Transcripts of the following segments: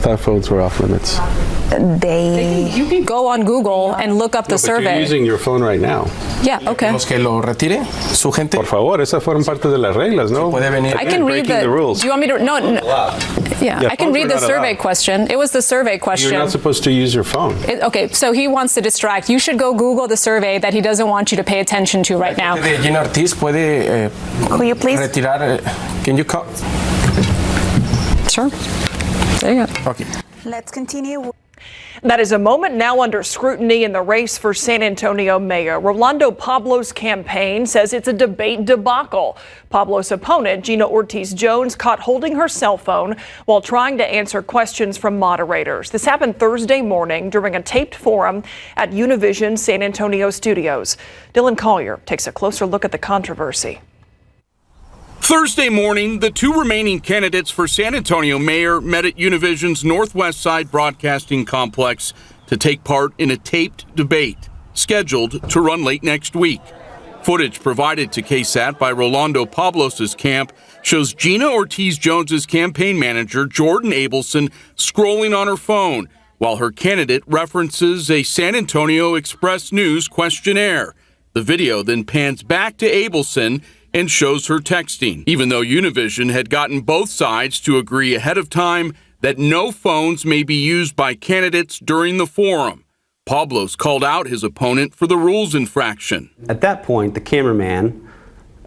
thought phones were off limits. You can go on Google and look up the survey. But you're using your phone right now. Yeah, okay. Los que lo retire, su gente. Por favor, esas fueron parte de las reglas, ¿no? Puede venir. I can read the rules. Do you want me to? No. Yeah, I can read the survey question. It was the survey question. You're not supposed to use your phone. Okay, so he wants to distract. You should go Google the survey that he doesn't want you to pay attention to right now. Gina Ortiz puede. Will you please retirar? Can you call? Sure. There you go. Okay. Let's continue. That is a moment now under scrutiny in the race for San Antonio mayor. Rolando Pablos' campaign says it's a debate debacle. Pablos' opponent, Gina Ortiz Jones, caught holding her cell phone while trying to answer questions from moderators. This happened Thursday morning during a taped forum at Univision San Antonio studios. Dylan Collier takes a closer look at the controversy. Thursday morning, the two remaining candidates for San Antonio mayor met at Univision's Northwest Side Broadcasting Complex to take part in a taped debate scheduled to run late next week. Footage provided to KSAT by Rolando Pablos' camp shows Gina Ortiz Jones' campaign manager, Jordan Abelson, scrolling on her phone while her candidate references a San Antonio Express News questionnaire. The video then pans back to Abelson and shows her texting, even though Univision had gotten both sides to agree ahead of time that no phones may be used by candidates during the forum. Pablos called out his opponent for the rules infraction. At that point, the cameraman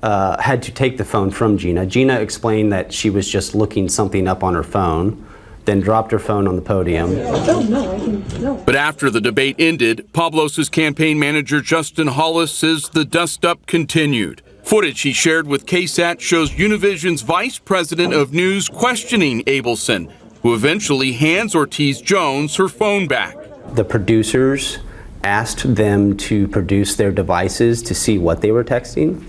had to take the phone from Gina. Gina explained that she was just looking something up on her phone, then dropped her phone on the podium. But after the debate ended, Pablos' campaign manager, Justin Hollis, says the dust-up continued. Footage he shared with KSAT shows Univision's vice president of news questioning Abelson, who eventually hands Ortiz Jones her phone back. The producers asked them to produce their devices to see what they were texting.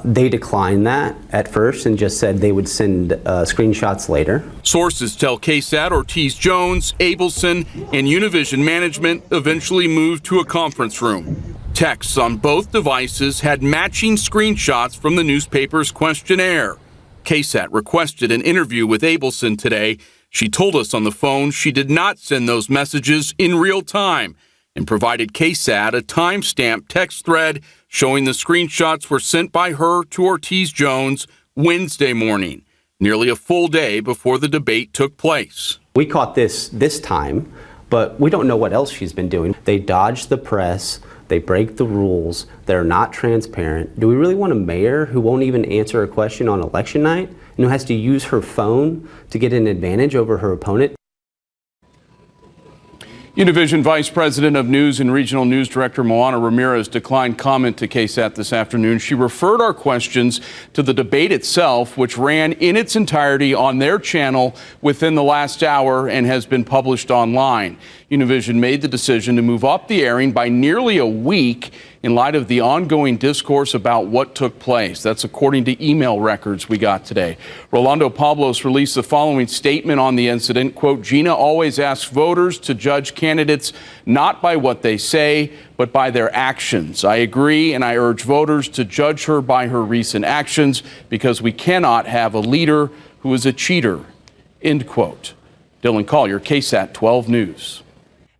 They declined that at first and just said they would send screenshots later. Sources tell KSAT Ortiz Jones, Abelson, and Univision management eventually moved to a conference room. Texts on both devices had matching screenshots from the newspaper's questionnaire. KSAT requested an interview with Abelson today. She told us on the phone she did not send those messages in real time and provided KSAT a timestamped text thread showing the screenshots were sent by her to Ortiz Jones Wednesday morning, nearly a full day before the debate took place. We caught this time, but we don't know what else she's been doing. They dodge the press. They break the rules. They're not transparent. Do we really want a mayor who won't even answer a question on election night and who has to use her phone to get an advantage over her opponent? Univision Vice President of News and Regional News Director Moana Ramirez declined comment to KSAT this afternoon. She referred our questions to the debate itself, which ran in its entirety on their channel within the last hour and has been published online. Univision made the decision to move up the airing by nearly a week in light of the ongoing discourse about what took place. That's according to email records we got today. Rolando Pablos released the following statement on the incident, quote, Gina always asks voters to judge candidates not by what they say, but by their actions. I agree, and I urge voters to judge her by her recent actions because we cannot have a leader who is a cheater, end quote. Dylan Collier, KSAT 12 News.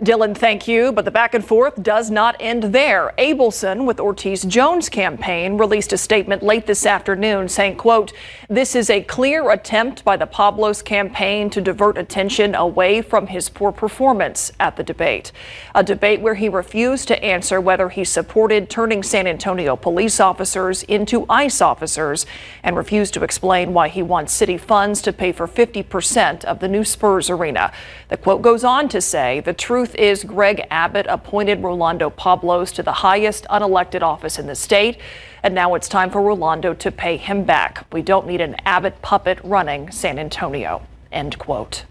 Dylan, thank you. But the back and forth does not end there. Abelson, with Ortiz Jones' campaign, released a statement late this afternoon saying, quote, this is a clear attempt by the Pablos campaign to divert attention away from his poor performance at the debate. A debate where he refused to answer whether he supported turning San Antonio police officers into ICE officers and refused to explain why he wants city funds to pay for 50% of the new Spurs arena. The quote goes on to say, the truth is Greg Abbott appointed Rolando Pablos to the highest unelected office in the state, and now it's time for Rolando to pay him back. We don't need an Abbott puppet running San Antonio, end quote.